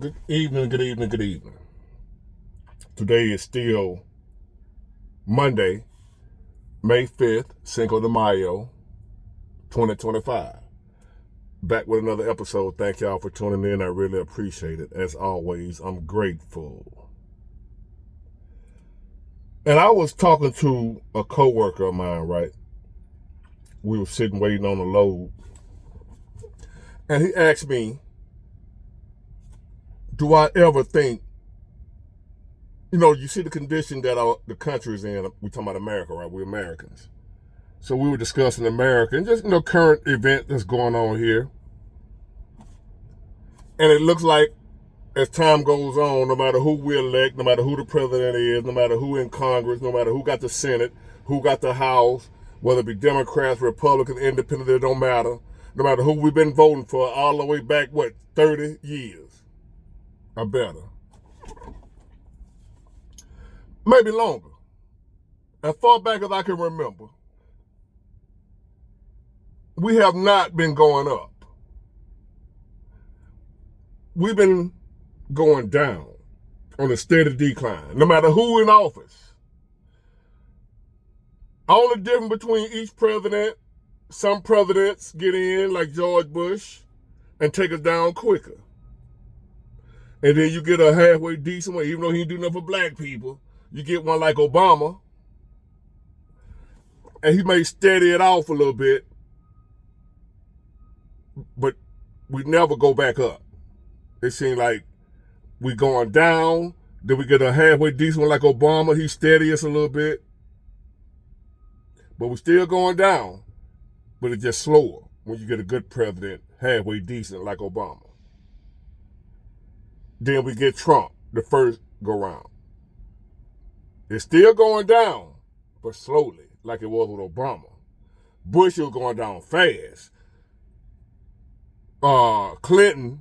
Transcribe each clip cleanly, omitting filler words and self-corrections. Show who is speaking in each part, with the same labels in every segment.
Speaker 1: Good evening, good evening, good evening. Today is still Monday, May 5th, Cinco de Mayo, 2025. Back with another episode. Thank y'all for tuning in. I really appreciate it. As always, I'm grateful. And I was talking to a coworker of mine, right? We were sitting waiting on the load. And he asked me, do I ever think, you see the condition that the country is in. We're talking about America, right? We're Americans. So we were discussing America and just, current event that's going on here. And it looks like as time goes on, no matter who we elect, no matter who the president is, no matter who in Congress, no matter who got the Senate, who got the House, whether it be Democrats, Republicans, Independents, it don't matter. No matter who we've been voting for all the way back, 30 years or better. Maybe longer. As far back as I can remember, we have not been going up. We've been going down on a steady decline, no matter who in office. Only difference between each president, some presidents get in, like George Bush, and take us down quicker. And then you get a halfway decent one, even though he didn't do nothing for black people. You get one like Obama, and he may steady it off a little bit, but we never go back up. It seems like we going down, then we get a halfway decent one like Obama, he steady us a little bit, but we're still going down, but it's just slower when you get a good president halfway decent like Obama. Then we get Trump, the first go round. It's still going down, but slowly, like it was with Obama. Bush was going down fast. Clinton,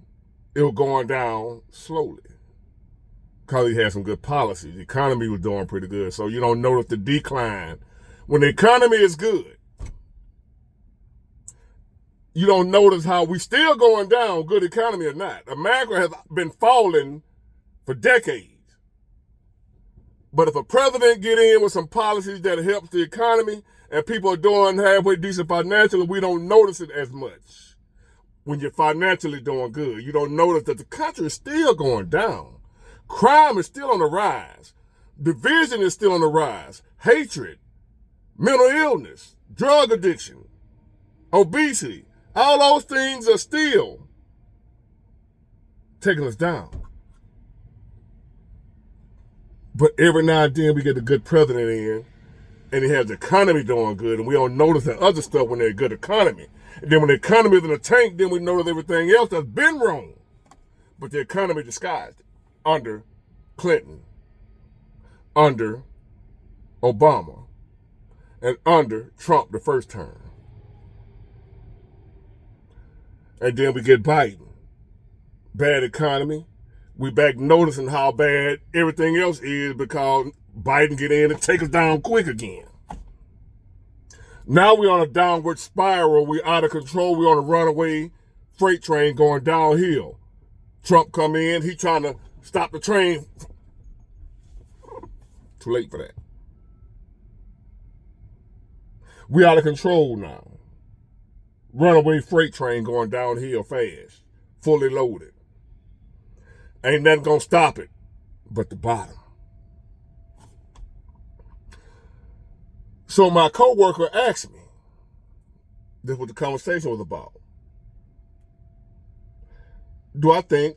Speaker 1: it was going down slowly because he had some good policies. The economy was doing pretty good, so you don't notice the decline. When the economy is good, you don't notice how we still going down, good economy or not. America has been falling for decades. But if a president get in with some policies that helps the economy and people are doing halfway decent financially, we don't notice it as much. When you're financially doing good, you don't notice that the country is still going down. Crime is still on the rise. Division is still on the rise. Hatred, mental illness, drug addiction, obesity, all those things are still taking us down. But every now and then we get a good president in, and he has the economy doing good, and we don't notice the other stuff when they're a good economy. And then when the economy is in a tank, then we notice everything else that's been wrong. But the economy disguised it under Clinton, under Obama, and under Trump the first term. And then we get Biden. Bad economy. We back noticing how bad everything else is because Biden get in and take us down quick again. Now we're on a downward spiral. We're out of control. We're on a runaway freight train going downhill. Trump come in. He trying to stop the train. Too late for that. We out of control now. Runaway freight train going downhill fast, fully loaded. Ain't nothing gonna stop it but the bottom. So my coworker asked me, this is what the conversation was about. Do I think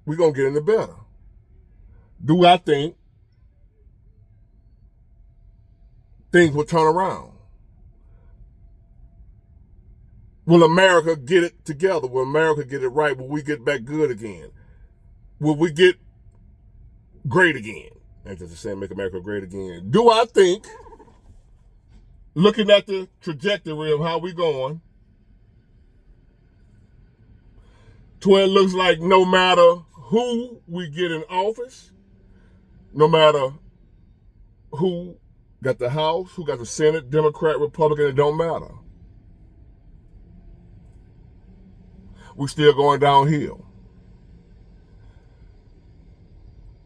Speaker 1: we're gonna get any better? Do I think things will turn around? Will America get it together? Will America get it right? Will we get back good again? Will we get great again? And just saying, make America great again. Do I think, looking at the trajectory of how we're going, to where it looks like no matter who we get in office, no matter who got the House, who got the Senate, Democrat, Republican, it don't matter. We're still going downhill.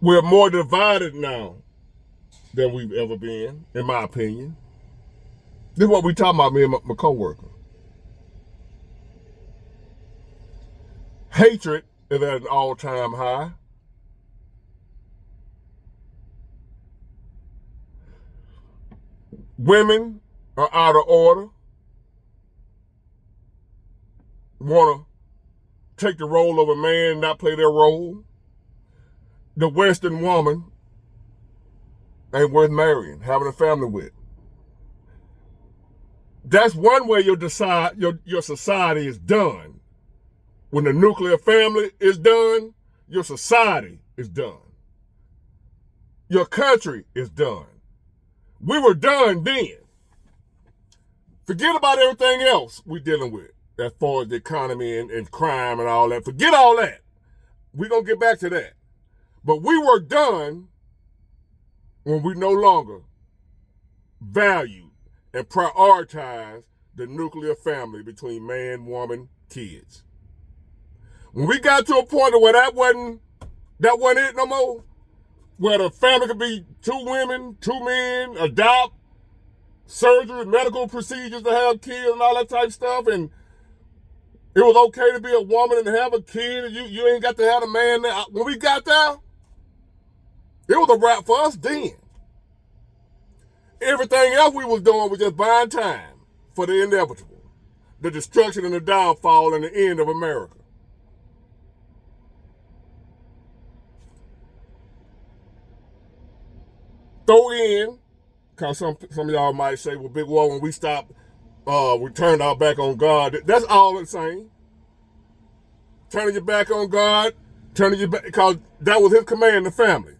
Speaker 1: We're more divided now than we've ever been, in my opinion. This is what we talking about, me and my coworker. Hatred is at an all-time high. Women are out of order. Want to take the role of a man and not play their role. The Western woman ain't worth marrying, having a family with. That's one way your society is done. When the nuclear family is done, your society is done. Your country is done. We were done then. Forget about everything else we're dealing with as far as the economy and crime and all that. Forget all that. We're going to get back to that. But we were done when we no longer valued and prioritized the nuclear family between man, woman, kids. When we got to a point where that wasn't it no more, where the family could be 2 women, 2 men, adopt, surgery, medical procedures to have kids and all that type of stuff, and it was okay to be a woman and have a kid, and you ain't got to have a man there. When we got there, it was a wrap for us then. Everything else we was doing was just buying time for the inevitable, the destruction and the downfall and the end of America. Throw in, because some of y'all might say, well, Big Wall, when we stopped, we turned our back on God. That's all it's saying. Turning your back on God, turning your back, because that was his command to family.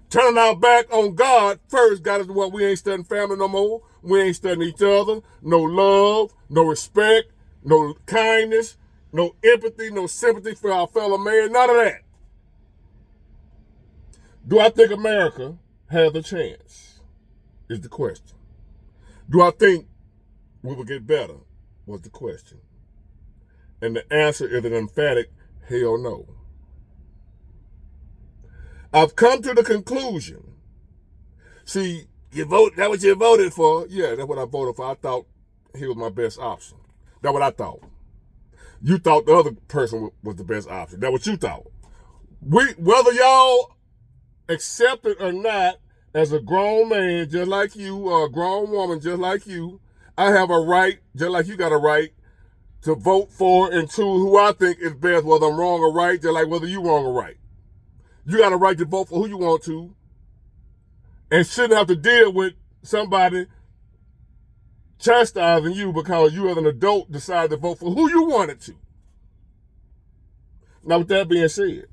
Speaker 1: Turning our back on God first got us to what we ain't studying family no more. We ain't studying each other. No love, no respect, no kindness, no empathy, no sympathy for our fellow man. None of that. Do I think America has a chance? Is the question. Do I think we will get better? Was the question. And the answer is an emphatic hell no. I've come to the conclusion. See, you vote, that's what you voted for. Yeah, that's what I voted for. I thought he was my best option. That's what I thought. You thought the other person was the best option. That's what you thought. Whether y'all accept it or not, as a grown man just like you, or a grown woman just like you, I have a right, just like you got a right, to vote for and choose who I think is best, whether I'm wrong or right, just like whether you wrong or right. You got a right to vote for who you want to, and shouldn't have to deal with somebody chastising you because you as an adult decided to vote for who you wanted to. Now, with that being said,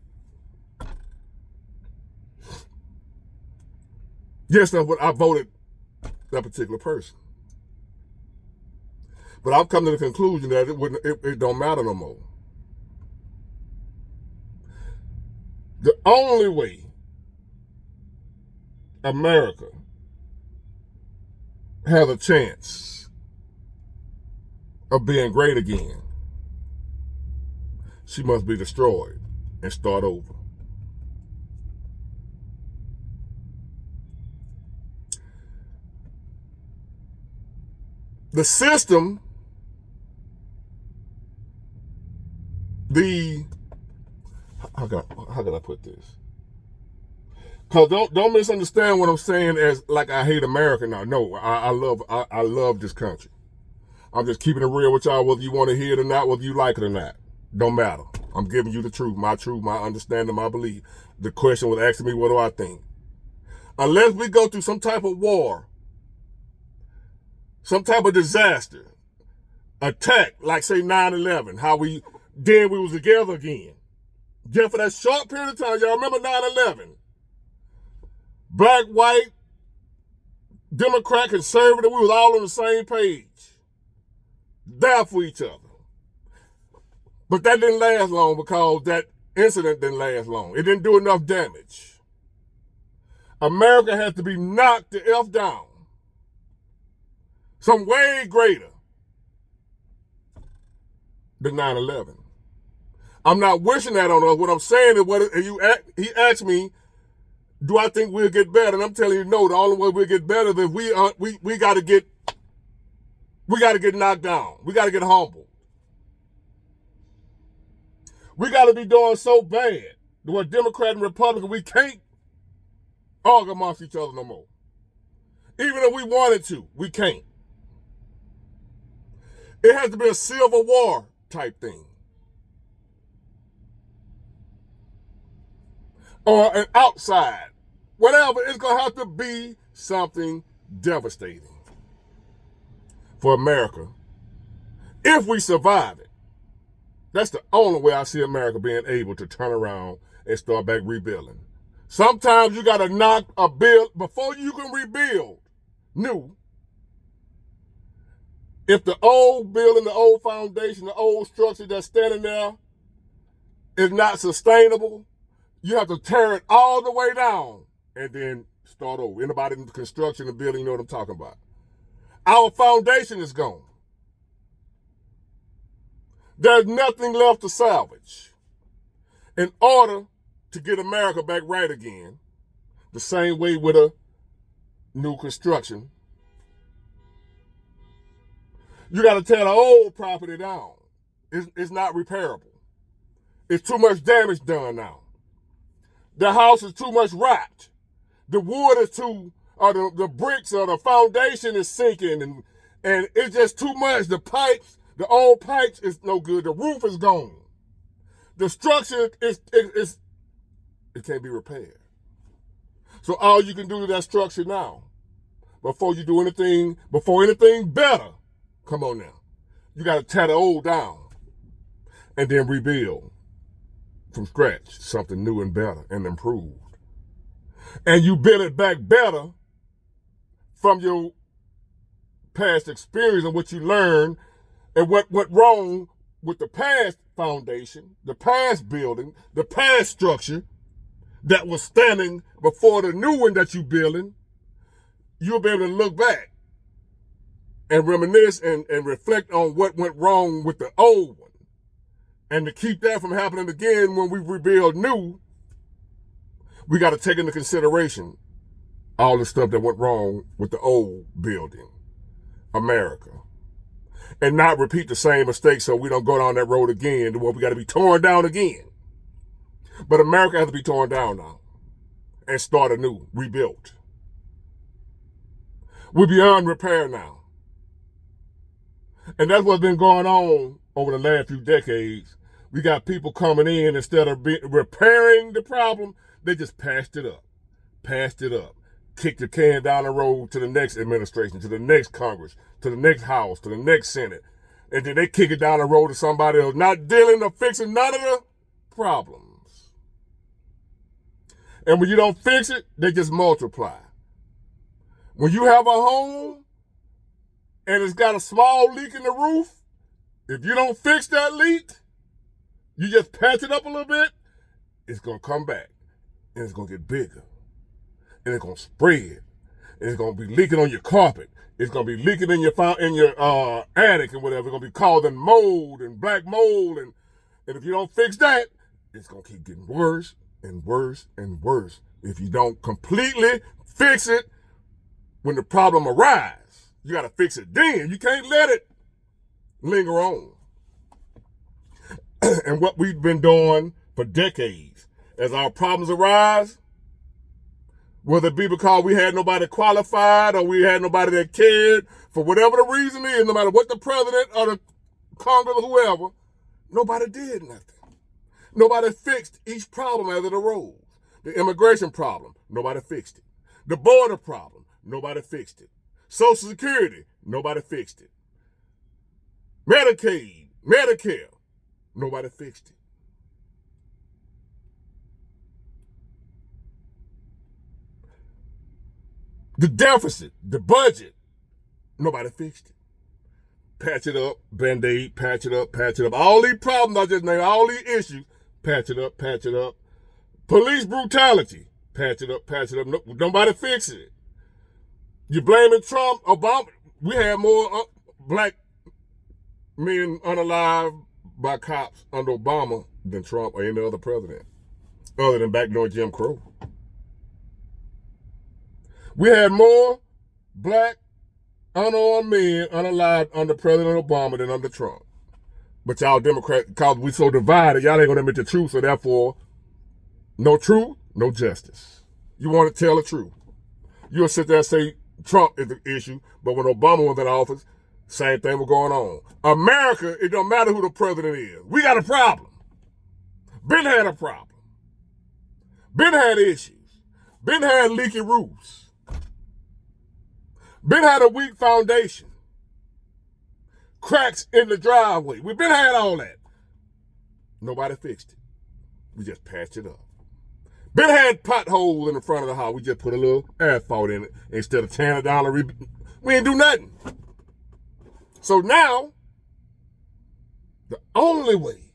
Speaker 1: yes, that's what I voted that particular person. But I've come to the conclusion that it don't matter no more. The only way America has a chance of being great again, she must be destroyed and start over. The system, how can I put this? Cause don't misunderstand what I'm saying as like I hate America now. No, I love this country. I'm just keeping it real with y'all, whether you want to hear it or not, whether you like it or not. Don't matter. I'm giving you the truth, my understanding, my belief. The question was asking me, what do I think? Unless we go through some type of war, some type of disaster, attack, like say 9/11, how we was together again. Just for that short period of time, y'all remember 9/11? Black, white, Democrat, conservative, we was all on the same page. There for each other. But that didn't last long because that incident didn't last long. It didn't do enough damage. America has to be knocked the F down. Some way greater than 9/11. I'm not wishing that on us. What I'm saying is, he asked me, Do I think we'll get better? And I'm telling you, no. The only way we'll get better is if we got to get knocked down. We got to get humbled. We got to be doing so bad. We're Democrat and Republican. We can't argue amongst each other no more. Even if we wanted to, we can't. It has to be a civil war type thing. Or an outside. Whatever, it's going to have to be something devastating for America if we survive it. That's the only way I see America being able to turn around and start back rebuilding. Sometimes you got to knock a build before you can rebuild new. If the old building, the old foundation, the old structure that's standing there is not sustainable, you have to tear it all the way down and then start over. Anybody in construction and building, you know what I'm talking about. Our foundation is gone. There's nothing left to salvage. In order to get America back right again, the same way with a new construction, you got to tear the old property down. It's not repairable. It's too much damage done now. The house is too much rot. The wood is too, or the bricks or the foundation is sinking, and it's just too much. The pipes, the old pipes is no good. The roof is gone. The structure it can't be repaired. So all you can do to that structure now, before you do anything, before anything better, come on now. You got to tear the old down and then rebuild from scratch something new and better and improved. And you build it back better from your past experience and what you learned and what went wrong with the past foundation, the past building, the past structure that was standing before the new one that you're building. You'll be able to look back and reminisce and reflect on what went wrong with the old one. And to keep that from happening again when we rebuild new, we got to take into consideration all the stuff that went wrong with the old building, America. And not repeat the same mistakes so we don't go down that road again to where we got to be torn down again. But America has to be torn down now and start anew, rebuilt. We're beyond repair now. And that's what's been going on over the last few decades. We got people coming in, instead of repairing the problem, they just passed it up, kicked the can down the road to the next administration, to the next Congress, to the next House, to the next Senate. And then they kick it down the road to somebody else, not dealing or fixing none of the problems. And when you don't fix it, they just multiply. When you have a home and it's got a small leak in the roof, if you don't fix that leak, you just patch it up a little bit, it's going to come back. And it's going to get bigger. And it's going to spread. And it's going to be leaking on your carpet. It's going to be leaking in your attic and whatever. It's going to be causing mold and black mold. And if you don't fix that, it's going to keep getting worse and worse and worse. If you don't completely fix it when the problem arises, you got to fix it then. You can't let it linger on. And what we've been doing for decades, as our problems arise, whether it be because we had nobody qualified or we had nobody that cared, for whatever the reason is, no matter what the president or the Congress or whoever, nobody did nothing. Nobody fixed each problem as it arose. The immigration problem, nobody fixed it. The border problem, nobody fixed it. Social Security, nobody fixed it. Medicaid, Medicare, nobody fixed it. The deficit, the budget, nobody fixed it. Patch it up, Band-Aid, patch it up, patch it up. All these problems I just named, all these issues, patch it up, patch it up. Police brutality, patch it up, patch it up. Nobody fixed it. You blaming Trump, Obama. We had more black men unalived by cops under Obama than Trump or any other president, other than back during Jim Crow. We had more black unarmed men unalived under President Obama than under Trump. But y'all Democrats, because we so divided, y'all ain't gonna admit the truth, so therefore, no truth, no justice. You want to tell the truth. You'll sit there and say Trump is the issue, but when Obama was in office, same thing was going on. America, it don't matter who the president is. We got a problem. Been had a problem. Been had issues. Been had leaky roofs. Been had a weak foundation. Cracks in the driveway. We've been had all that. Nobody fixed it. We just patched it up. Been had potholes in the front of the house. We just put a little asphalt in it instead of tearing it down. We ain't do nothing. So now, the only way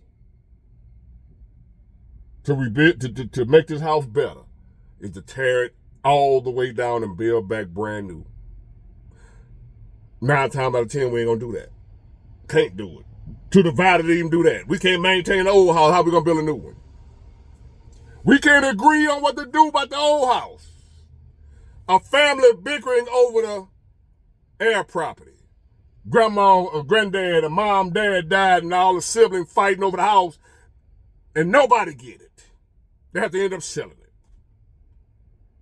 Speaker 1: to rebuild, to make this house better is to tear it all the way down and build back brand new. 9 times out of 10, we ain't gonna do that. Can't do it. Too divided to even do that. We can't maintain the old house. How we gonna build a new one? We can't agree on what to do about the old house. A family bickering over the air property. Grandma or granddad or mom, dad died and all the siblings fighting over the house and nobody get it. They have to end up selling it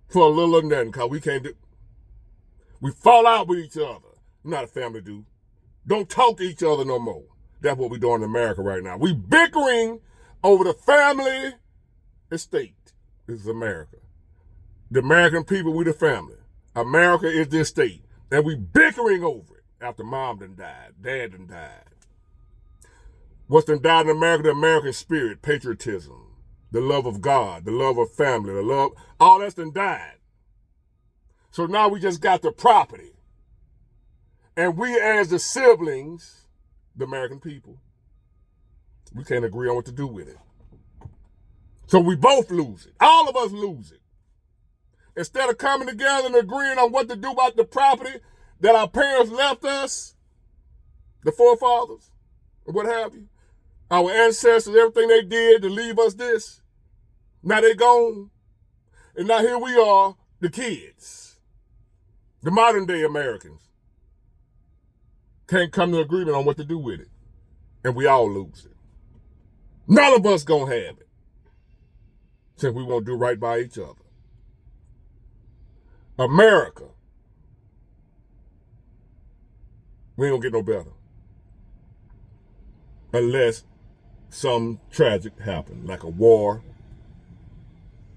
Speaker 1: for a little or nothing because we can't do. We fall out with each other. Not a family do. Don't talk to each other no more. That's what we're doing in America right now. We bickering over the family estate. This is America. The American people, we the family. America is the estate. And we bickering over it after mom done died, dad done died. What's done died in America? The American spirit, patriotism, the love of God, the love of family, the love, all that's done died. So now we just got the property. And we as the siblings, the American people, we can't agree on what to do with it. So we both lose it. All of us lose it. Instead of coming together and agreeing on what to do about the property that our parents left us, the forefathers, or what have you, our ancestors, everything they did to leave us this, now they gone. And now here we are, the kids, the modern day Americans, can't come to an agreement on what to do with it. And we all lose it. None of us gonna have it. Since we won't do right by each other. America, we ain't gonna get no better. Unless some tragic happen, like a war.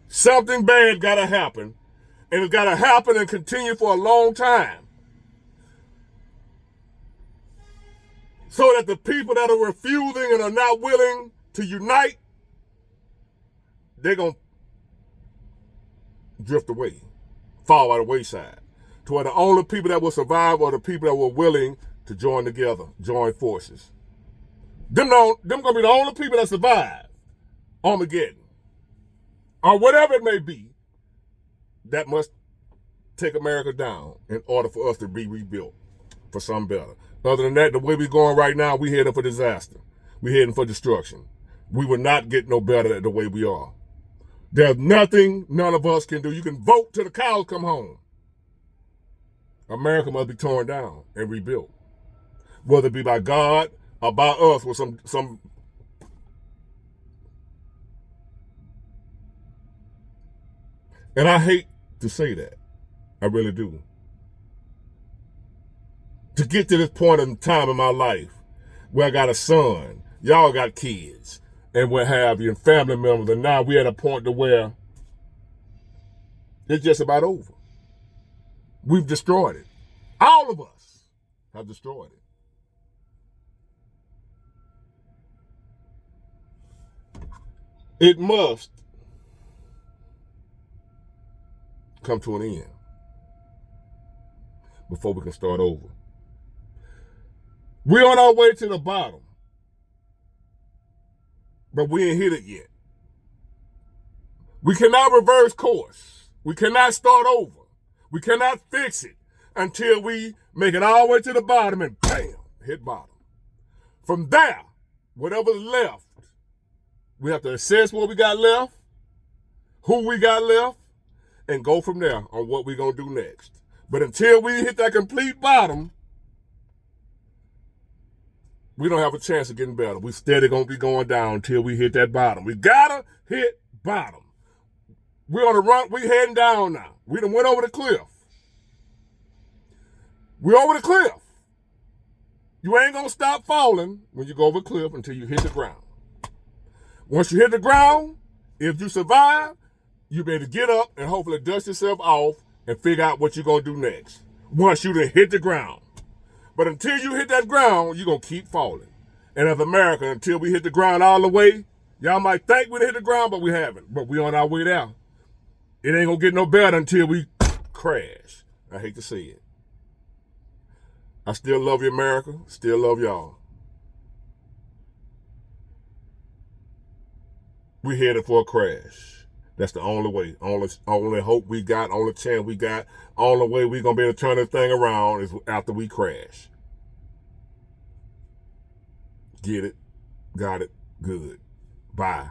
Speaker 1: Something bad gotta happen, and it's gotta happen and continue for a long time. So that the people that are refusing and are not willing to unite, they're going to drift away, fall by the wayside. To where the only people that will survive are the people that were willing to join together, join forces. Them going to be the only people that survive Armageddon. Or whatever it may be, that must take America down in order for us to be rebuilt for something better. Other than that, the way we're going right now, we're heading for disaster. We're heading for destruction. We will not get no better the way we are. There's nothing none of us can do. You can vote till the cows come home. America must be torn down and rebuilt. Whether it be by God or by us with some and I hate to say that. I really do. To get to this point in time in my life where I got a son, y'all got kids, and what have you, and family members, and now we're at a point to where it's just about over. We've destroyed it. All of us have destroyed it. It must come to an end before we can start over. We're on our way to the bottom, but we ain't hit it yet. We cannot reverse course. We cannot start over. We cannot fix it until we make it all the way to the bottom and bam, hit bottom. From there, whatever's left, we have to assess what we got left, who we got left, and go from there on what we're going to do next. But until we hit that complete bottom, we don't have a chance of getting better. We steady going to be going down until we hit that bottom. We got to hit bottom. We're on the run. We heading down now. We done went over the cliff. We're over the cliff. You ain't going to stop falling when you go over the cliff until you hit the ground. Once you hit the ground, if you survive, you better get up and hopefully dust yourself off and figure out what you're going to do next. Once you done hit the ground. But until you hit that ground, you're going to keep falling. And as America, until we hit the ground all the way, y'all might think we hit the ground, but we haven't. But we on our way down. It ain't going to get no better until we crash. I hate to say it. I still love you, America. Still love y'all. We headed for a crash. That's the only way. Only hope we got, only chance we got, only way we going to be able to turn this thing around is after we crash. Get it? Got it? Good. Bye.